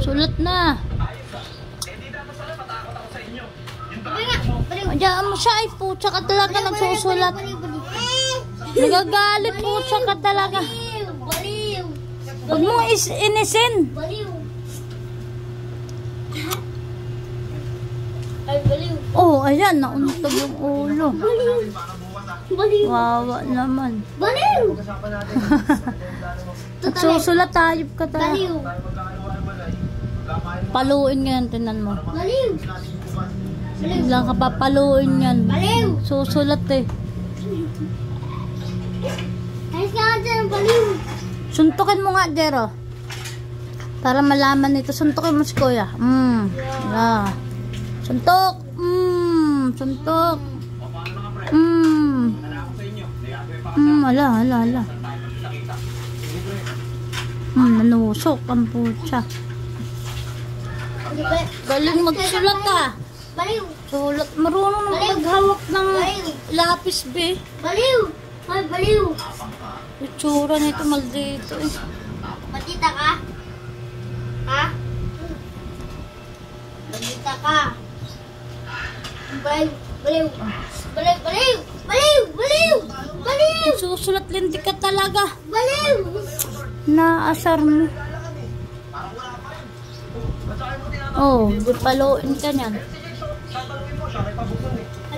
Sulat na. Diyan mo siya ay putsa ka talaga nagsusulat. Nagagalit putsa ka talaga. Huwag mo inisin. Oh, ayan, nauntog yung ulo. Wawa naman. Nagsusulat tayo ka talaga. Paluin nga yan, tinan mo. Biglang ka papaluin yan. Susulat eh. Suntukin mo nga, Jero. Para malaman nito. Suntukin mo si Kuya. Yeah. Suntok. Suntok. Ala. Nanusok ang putsa. Galing magsulat ka. Sulat. Marunong maghawak ng lapis, be. Baliw. Itsura nito maldito eh. Matita ka? Ha? Matita ka? Baliw. Susulat linti ka talaga. Baliw. Naasar mo. Oh, paluin ka niyan.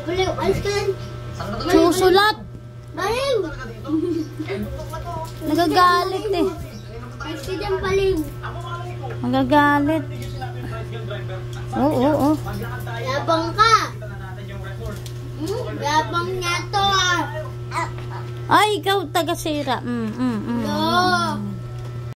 Baliw, alis ka yan. Susulat. Baliw. Nagagalit eh. Alis ka dyan, baliw. Nagagalit. Oo. Labang ka. Labang niya to ah. Ay, ikaw taga-sira. No.